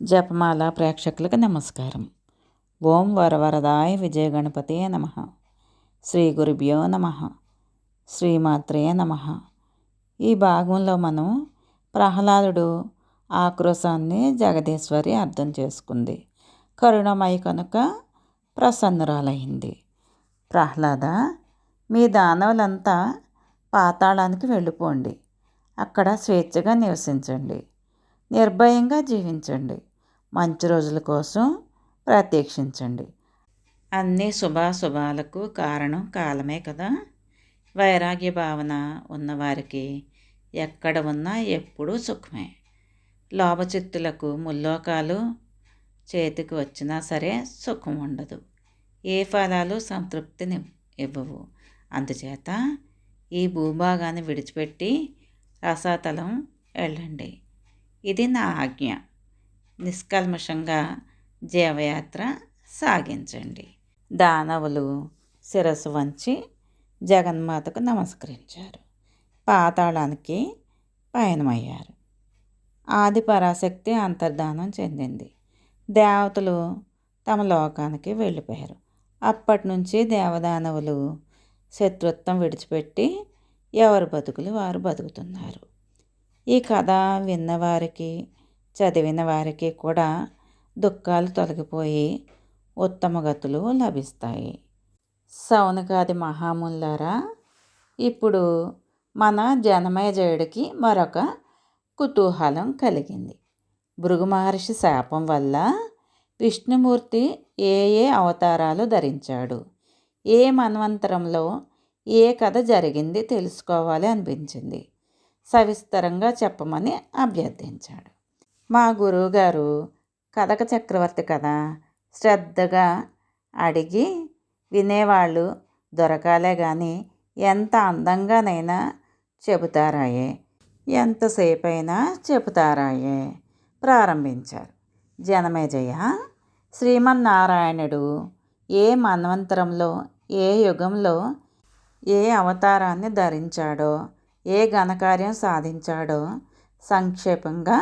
జపమాల ప్రేక్షకులకు నమస్కారం. ఓం వరవరదాయ విజయ గణపతే నమః. శ్రీ గురుభ్యో నమః. శ్రీమాత్రే నమః. ఈ భాగంలో మనం ప్రహ్లాదుడు ఆక్రోశాన్ని జగదీశ్వరి అర్థం చేసుకుంది. కరుణమయి కనుక ప్రసన్నురాలైంది. ప్రహ్లాద, మీ దానవులంతా పాతాళానికి వెళ్ళిపోండి. అక్కడ స్వేచ్ఛగా నివసించండి, నిర్భయంగా జీవించండి, మంచి రోజుల కోసం ప్రత్యక్షించండి. అన్ని శుభాశుభాలకు కారణం కాలమే కదా. వైరాగ్య భావన ఉన్నవారికి ఎక్కడ ఉన్నా ఎప్పుడూ సుఖమే. లోభచిత్తులకు ముల్లోకాలు చేతికి వచ్చినా సరే సుఖం ఉండదు. ఏ ఫలాలు సంతృప్తిని ఇవ్వవు. అందుచేత ఈ భూభాగాన్ని విడిచిపెట్టి రసాతలం వెళ్ళండి. ఇది నా ఆజ్ఞ. నిష్కల్మషంగా జీవయాత్ర సాగించండి. దానవులు శిరస్సు వంచి జగన్మాతకు నమస్కరించారు. పాతాళానికి పయనమయ్యారు. ఆది పరాశక్తి అంతర్ధానం చెందింది. దేవతలు తమ లోకానికి వెళ్ళిపోయారు. అప్పటి నుంచి దేవదానవులు శత్రుత్వం విడిచిపెట్టి ఎవరి బతుకులు వారు బతుకుతున్నారు. ఈ కథ విన్నవారికి, చదివిన వారికి కూడా దుఃఖాలు తొలగిపోయి ఉత్తమ గతులు లభిస్తాయి. సౌనకాది మహాములారా, ఇప్పుడు మన జనమేజయుడికి మరొక కుతూహలం కలిగింది. భృగు మహర్షి శాపం వల్ల విష్ణుమూర్తి ఏ ఏ అవతారాలు ధరించాడు, ఏ మన్వంతరంలో ఏ కథ జరిగింది తెలుసుకోవాలి అనిపించింది. సవిస్తరంగా చెప్పమని అభ్యర్థించాడు. మా గురువుగారు కథక చక్రవర్తి కదా, శ్రద్ధగా అడిగి వినేవాళ్ళు దొరకాలే కానీ ఎంత అందంగానైనా చెబుతారాయే, ఎంతసేపైనా చెబుతారాయే ప్రారంభించారు. జనమేజయ, శ్రీమన్నారాయణుడు ఏ మన్వంతరంలో, ఏ యుగంలో ఏ అవతారాన్ని ధరించాడో, ఏ ఘనకార్యం సాధించాడో సంక్షేపంగా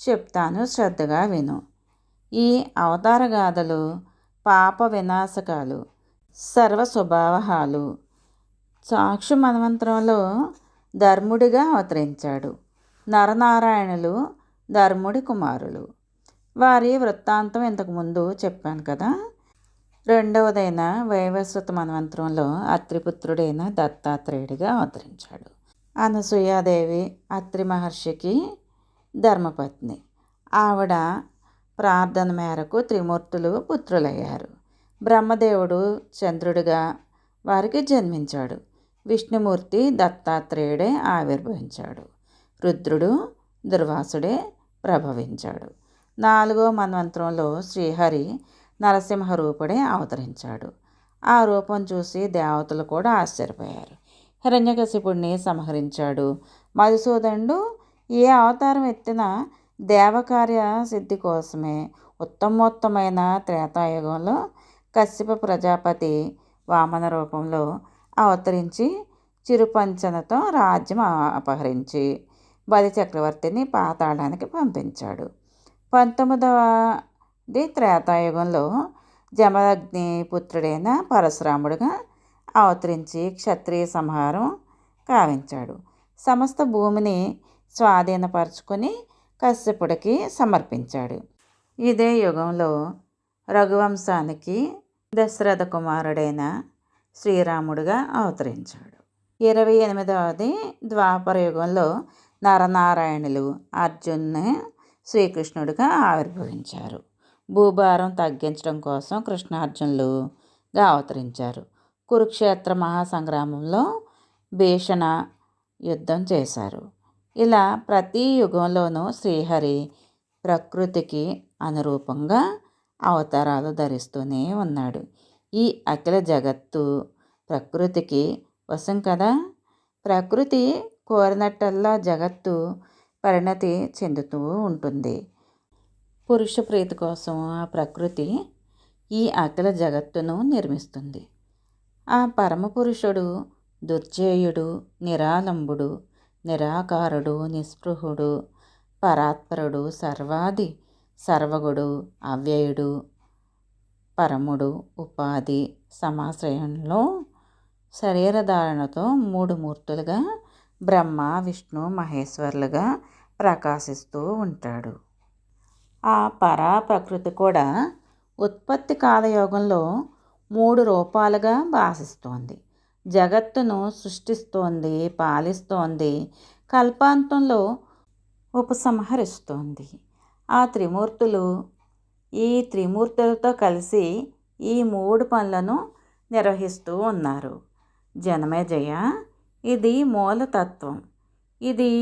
చెప్తాను, శ్రద్ధగా విను. ఈ అవతార గాథలు పాప వినాశకాలు, సర్వస్వభావహాలు. సాక్షు మన్వంతరంలో ధర్ముడిగా అవతరించాడు. నరనారాయణులు ధర్ముడి కుమారులు. వారి వృత్తాంతం ఇంతకుముందు చెప్పాను కదా. రెండవదైన వైవస్వత మన్వంతరంలో అత్రిపుత్రుడైన దత్తాత్రేయుడిగా అవతరించాడు. అనసూయాదేవి అత్రి మహర్షికి ధర్మపత్ని. ఆవిడ ప్రార్థన మేరకు త్రిమూర్తులు పుత్రులయ్యారు. బ్రహ్మదేవుడు చంద్రుడిగా వారికి జన్మించాడు. విష్ణుమూర్తి దత్తాత్రేయుడే ఆవిర్భవించాడు. రుద్రుడు దుర్వాసుడే ప్రభవించాడు. 4వ మన్వంతరంలో శ్రీహరి నరసింహ రూపుడే అవతరించాడు. ఆ రూపం చూసి దేవతలు కూడా ఆశ్చర్యపోయారు. హిరణ్యకశిపుడిని సంహరించాడు. మధుసూదనుడు ఏ అవతారం ఎత్తినా దేవకార్య సిద్ధి కోసమే. ఉత్తమోత్తమైన త్రేతాయుగంలో కశ్యప ప్రజాపతి వామన రూపంలో అవతరించి చిరుపంచనతో రాజ్యం అపహరించి బలి చక్రవర్తిని పాతాళానికి పంపించాడు. 19వ త్రేతాయుగంలో జమదగ్ని పుత్రుడైన పరశురాముడుగా అవతరించి క్షత్రియ సంహారం కావించాడు. సమస్త భూమిని స్వాధీనపరుచుకొని కశ్యపుడికి సమర్పించాడు. ఇదే యుగంలో రఘువంశానికి దశరథ కుమారుడైన శ్రీరాముడుగా అవతరించాడు. 28వ ద్వాపర యుగంలో నరనారాయణులు అర్జున్ని శ్రీకృష్ణుడిగా ఆవిర్భవించారు. భూభారం తగ్గించడం కోసం కృష్ణార్జునులుగా అవతరించారు. కురుక్షేత్ర మహాసంగ్రామంలో భీషణ యుద్ధం చేశారు. ఇలా ప్రతి యుగంలోనూ శ్రీహరి ప్రకృతికి అనురూపంగా అవతారాలు ధరిస్తూనే ఉన్నాడు. ఈ అఖిల జగత్తు ప్రకృతికి వశం కదా. ప్రకృతి కోరినట్టల్లా జగత్తు పరిణతి చెందుతూ ఉంటుంది. పురుష ప్రీతి కోసం ఆ ప్రకృతి ఈ అఖిల జగత్తును నిర్మిస్తుంది. ఆ పరమపురుషుడు దుర్జేయుడు, నిరాలంబుడు, నిరాకారుడు, నిస్పృహుడు, పరాత్పరుడు, సర్వాది సర్వగుడు, అవ్యయుడు, పరముడు, ఉపాధి సమాశ్రయంలో శరీరధారణతో 3 మూర్తులుగా బ్రహ్మ, విష్ణు, మహేశ్వరులుగా ప్రకాశిస్తూ ఉంటాడు. ఆ పరా ప్రకృతి కూడా ఉత్పత్తి కాలయోగంలో 3 రూపాలుగా భాసిస్తోంది. జగత్తును సృష్టిస్తోంది, పాలిస్తోంది, కల్పాంతంలో ఉపసంహరిస్తోంది. ఆ త్రిమూర్తులు ఈ త్రిమూర్తులతో కలిసి ఈ 3 పనులను నిర్వహిస్తూ ఉన్నారు. జనమేజయ, ఇది మూలతత్వం, ఇది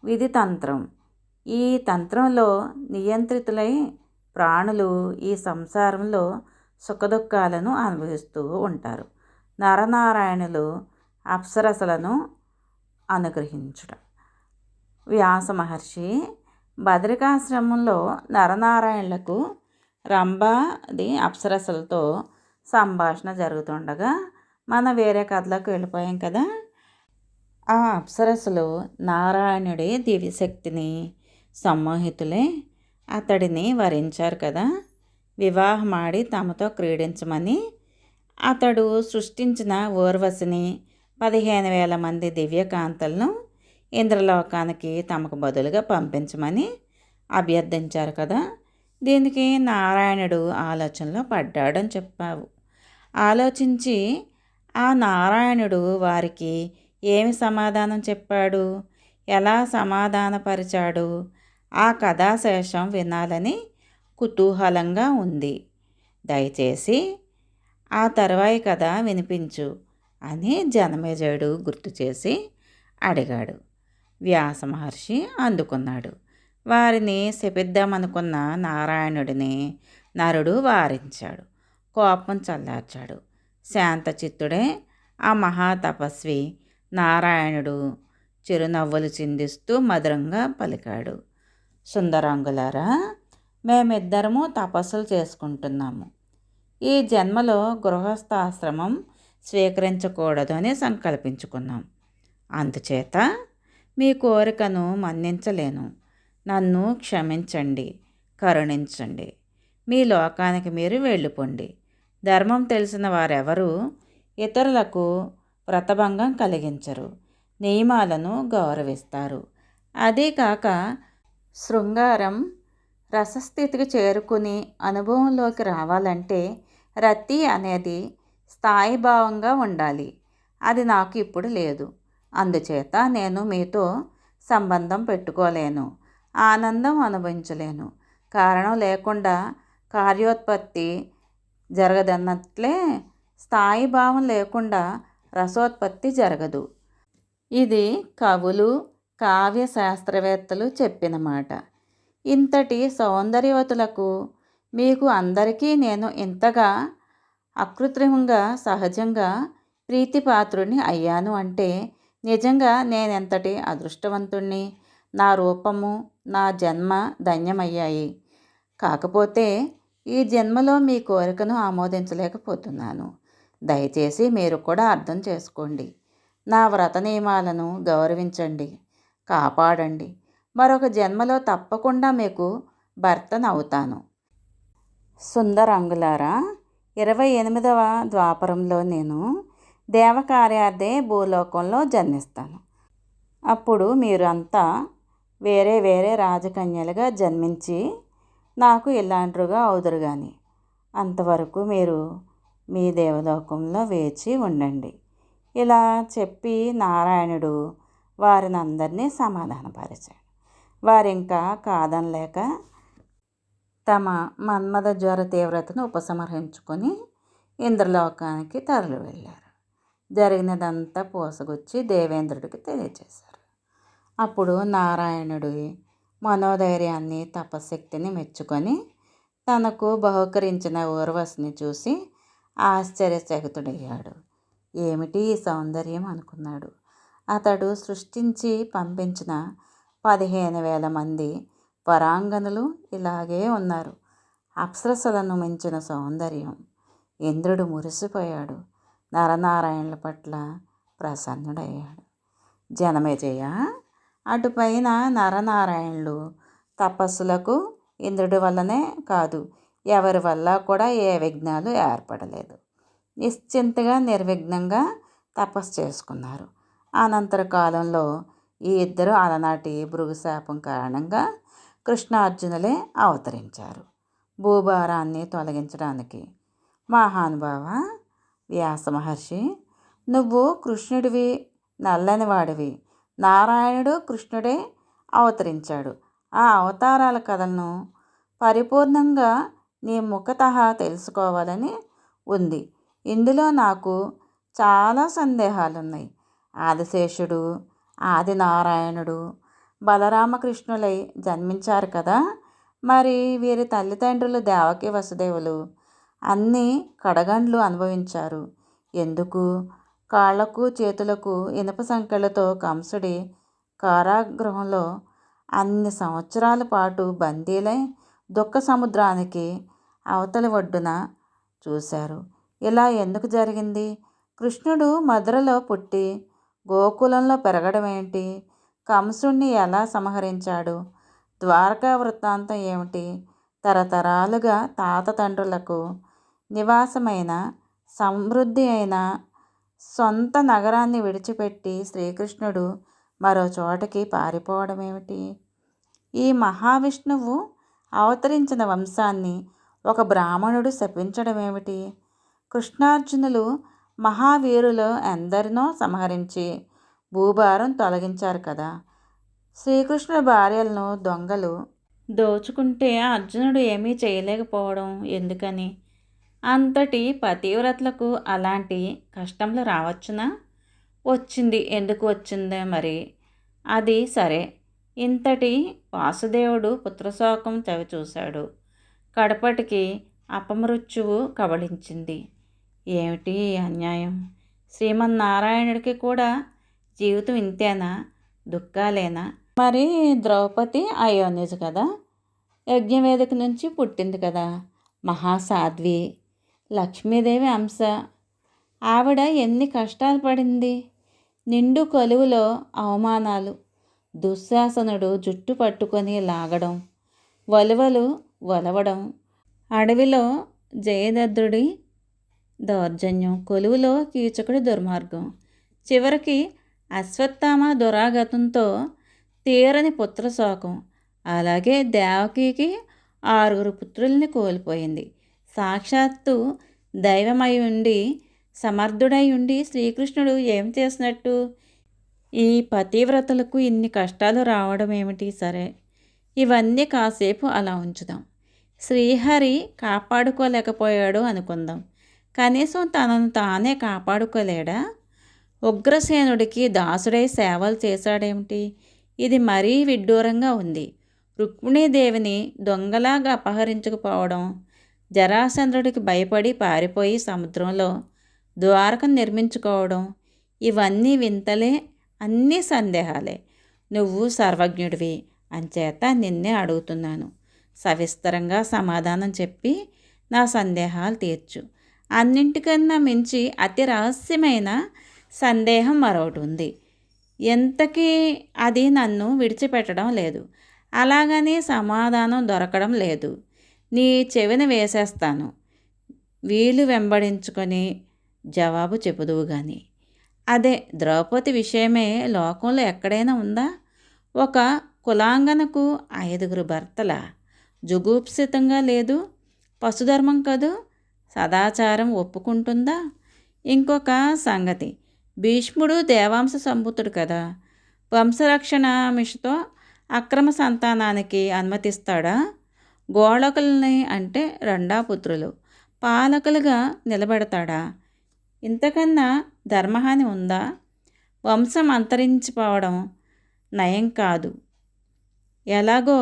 విధితంత్రం. ఈ తంత్రంలో నియంత్రితులై ప్రాణులు ఈ సంసారంలో సుఖదుఖాలను అనుభవిస్తూ ఉంటారు. నరనారాయణులు అప్సరసలను అనుగ్రహించడం. వ్యాస మహర్షి బదరికాశ్రమంలో నరనారాయణులకు రంభాది అప్సరసలతో సంభాషణ జరుగుతుండగా మనం వేరే కథలోకి వెళ్ళిపోయాం కదా. ఆ అప్సరసలు నారాయణుడి దివ్యశక్తిని సమ్మోహితులే అతడిని వరించారు కదా. వివాహమాడి తమతో క్రీడించమని అతడు సృష్టించిన ఊర్వశిని 15,000 మంది దివ్యకాంతలను ఇంద్రలోకానికి తమకు బదులుగా పంపించమని అభ్యర్థించారు కదా. దీనికి నారాయణుడు ఆలోచనలో పడ్డాడని చెప్పావు. ఆలోచించి ఆ నారాయణుడు వారికి ఏమి సమాధానం చెప్పాడు, ఎలా సమాధానపరిచాడు, ఆ కథాశేషం వినాలని కుతూహలంగా ఉంది. దయచేసి ఆ తరువాయి కథ వినిపించు అని జనమేజయుడు గుర్తు చేసి అడిగాడు. వ్యాస మహర్షి అందుకున్నాడు. వారిని శపిద్దామనుకున్న నారాయణుడిని నరుడు వారించాడు, కోపం చల్లార్చాడు. శాంతచిత్తుడే ఆ మహాతపస్వి నారాయణుడు చిరునవ్వులు చిందిస్తూ మధురంగా పలికాడు. సుందరాంగులారా, మేమిద్దరము తపస్సులు చేసుకుంటున్నాము. ఈ జన్మలో గృహస్థాశ్రమం స్వీకరించకూడదు అని సంకల్పించుకున్నాం. అందుచేత మీ కోరికను మన్నించలేను. నన్ను క్షమించండి, కరుణించండి. మీ లోకానికి మీరు వెళ్ళిపోండి. ధర్మం తెలిసిన వారెవరూ ఇతరులకు వ్రతభంగం కలిగించరు, నియమాలను గౌరవిస్తారు. అదీకాక శృంగారం రసస్థితికి చేరుకుని అనుభవంలోకి రావాలంటే రతి అనేది స్థాయిభావంగా ఉండాలి. అది నాకు ఇప్పుడు లేదు. అందుచేత నేను మీతో సంబంధం పెట్టుకోలేను, ఆనందం అనుభవించలేను. కారణం లేకుండా కార్యోత్పత్తి జరగదన్నట్లే స్థాయిభావం లేకుండా రసోత్పత్తి జరగదు. ఇది కవులు, కావ్య శాస్త్రవేత్తలు చెప్పిన మాట. ఇంతటి సౌందర్యవతులకు మీకు అందరికీ నేను ఇంతగా అకృత్రిమంగా సహజంగా ప్రీతిపాత్రుని అయ్యాను అంటే నిజంగా నేనెంతటి అదృష్టవంతుణ్ణి. నా రూపము, నా జన్మ ధన్యమయ్యాయి. కాకపోతే ఈ జన్మలో మీ కోరికను ఆమోదించలేకపోతున్నాను. దయచేసి మీరు కూడా అర్థం చేసుకోండి. నా వ్రత నియమాలను గౌరవించండి, కాపాడండి. మరొక జన్మలో తప్పకుండా మీకు భర్తనవుతాను. సుందరాంగులారా, 28వ ద్వాపరంలో నేను దేవకార్యార్థే భూలోకంలో జన్మిస్తాను. అప్పుడు మీరు అంతా వేరే వేరే రాజకన్యలుగా జన్మించి నాకు ఇలాంటిగా అవుదురు కానీ అంతవరకు మీరు మీ దేవలోకంలో వేచి ఉండండి. ఇలా చెప్పి నారాయణుడు వారిని అందరినీ సమాధానపరిచాడు. వారింకా కాదనలేక తమ మన్మథ జ్వర తీవ్రతను ఉపసంహరించుకొని ఇంద్రలోకానికి తరలి వెళ్ళారు. జరిగినదంతా పూసగుచ్చి దేవేంద్రుడికి తెలియజేశారు. అప్పుడు నారాయణుడి మనోధైర్యాన్ని, తపశక్తిని మెచ్చుకొని తనకు బహుకరించిన ఊర్వశిని చూసి ఆశ్చర్యచకితుడయ్యాడు. ఏమిటి ఈ సౌందర్యం అనుకున్నాడు. అతడు సృష్టించి పంపించిన 15,000 మంది వరాంగనులు ఇలాగే ఉన్నారు. అప్సరసలను మించిన సౌందర్యం. ఇంద్రుడు మురిసిపోయాడు. నరనారాయణుల పట్ల ప్రసన్నుడయ్యాడు. జనమేజయ, అటుపైన నరనారాయణులు తపస్సులకు ఇంద్రుడి వల్లనే కాదు, ఎవరి వల్ల కూడా ఏ విఘ్నాలు ఏర్పడలేదు. నిశ్చింతగా నిర్విఘ్నంగా తపస్సు చేసుకున్నారు. అనంతర కాలంలో ఈ ఇద్దరు అలనాటి భృగుశాపం కారణంగా కృష్ణార్జునులే అవతరించారు భూభారాన్ని తొలగించడానికి. మహానుభావ వ్యాస మహర్షి, నువ్వు కృష్ణుడివి, నల్లని వాడివి. నారాయణుడు కృష్ణుడే అవతరించాడు. ఆ అవతారాల కథలను పరిపూర్ణంగా నీ ముఖతః తెలుసుకోవాలని ఉంది. ఇందులో నాకు చాలా సందేహాలున్నాయి. ఆదిశేషుడు, ఆదినారాయణుడు బలరామకృష్ణులై జన్మించారు కదా, మరి వీరి తల్లిదండ్రులు దేవకి వసుదేవులు అన్ని కడగండ్లు అనుభవించారు ఎందుకు? కాళ్లకు చేతులకు ఇనుప సంకెళ్లతో కంసుడి కారాగృహంలో అన్ని సంవత్సరాల పాటు బందీలై దుఃఖ సముద్రానికి అవతలి ఒడ్డున చూశారు. ఇలా ఎందుకు జరిగింది? కృష్ణుడు మధురలో పుట్టి గోకులంలో పెరగడం ఏంటి? కంసుణ్ణి ఎలా సంహరించాడు? ద్వారకా వృత్తాంతం ఏమిటి? తరతరాలుగా తాత తండ్రులకు నివాసమైన సమృద్ధి అయిన సొంత నగరాన్ని విడిచిపెట్టి శ్రీకృష్ణుడు మరో చోటకి పారిపోవడం ఏమిటి? ఈ మహావిష్ణువు అవతరించిన వంశాన్ని ఒక బ్రాహ్మణుడు శపించడం ఏమిటి? కృష్ణార్జునులు మహావీరులు ఎందరినో సంహరించి భూభారం తొలగించారు కదా. శ్రీకృష్ణుడి భార్యలను దొంగలు దోచుకుంటే అర్జునుడు ఏమీ చేయలేకపోవడం ఎందుకని? అంతటి పతివ్రతలకు అలాంటి కష్టంలో రావచ్చునా? వచ్చింది. ఎందుకు వచ్చిందే మరి? అది సరే. ఇంతటి వాసుదేవుడు పుత్రశోకం చవిచూశాడు. కడపటికి అపమృత్యువు కబళించింది. ఏమిటి అన్యాయం? శ్రీమన్నారాయణుడికి కూడా జీవితం ఇంతేనా? దుఃఖాలేనా? మరి ద్రౌపది అయోనిజ కదా, యజ్ఞవేదిక నుంచి పుట్టింది కదా, మహాసాధ్వి, లక్ష్మీదేవి అంశ. ఆవిడ ఎన్ని కష్టాలు పడింది. నిండు కొలువులో అవమానాలు, దుశ్శాసనుడు జుట్టు పట్టుకొని లాగడం, వలువలు వలవడం, అడవిలో జయదత్తుడి దౌర్జన్యం, కొలువులో కీచకుడి దుర్మార్గం, చివరికి అశ్వత్థామ దురాగతంతో తీరని పుత్రశోకం. అలాగే దేవకికి 6 పుత్రుల్ని కోల్పోయింది. సాక్షాత్తు దైవమై ఉండి సమర్థుడై ఉండి శ్రీకృష్ణుడు ఏం చేసినట్టు? ఈ పతివ్రతలకు ఇన్ని కష్టాలు రావడం ఏమిటి? సరే, ఇవన్నీ కాసేపు అలా ఉంచుదాం. శ్రీహరి కాపాడుకోలేకపోయాడు అనుకుందాం. కనీసం తనను తానే కాపాడుకోలేడా? ఉగ్రసేనుడికి దాసుడై సేవలు చేశాడేమిటి? ఇది మరీ విడ్డూరంగా ఉంది. రుక్మిణీదేవిని దొంగలాగా అపహరించుకుపోవడం, జరాసంధుడికి భయపడి పారిపోయి సముద్రంలో ద్వారకం నిర్మించుకోవడం, ఇవన్నీ వింతలే, అన్నీ సందేహాలే. నువ్వు సర్వజ్ఞుడివి అంచేత నిన్నే అడుగుతున్నాను. సవిస్తరంగా సమాధానం చెప్పి నా సందేహాలు తీర్చు. అన్నింటికన్నా మించి అతి రహస్యమైన సందేహం మరొకటి ఉంది. ఎంతకీ అది నన్ను విడిచిపెట్టడం లేదు. అలాగని సమాధానం దొరకడం లేదు. నీ చెవిన వేసేస్తాను. వీలు వెంబడించుకొని జవాబు చెబుదువు గాని. అదే ద్రౌపది విషయమే లోకంలో ఎక్కడైనా ఉందా? ఒక కులాంగనకు 5 భర్తల జుగూప్సితంగా లేదు. పశుధర్మం కదూ, సదాచారం ఒప్పుకుంటుందా? ఇంకొక సంగతి, భీష్ముడు దేవాంశ సంభూతుడు కదా, వంశరక్షణ మిషతో అక్రమ సంతానానికి అనుమతిస్తాడా? గోళకుల్ని అంటే రెండాపుత్రులు పాలకులుగా నిలబెడతాడా? ఇంతకన్నా ధర్మహాని ఉందా? వంశం అంతరించిపోవడం నయం కాదు. ఎలాగో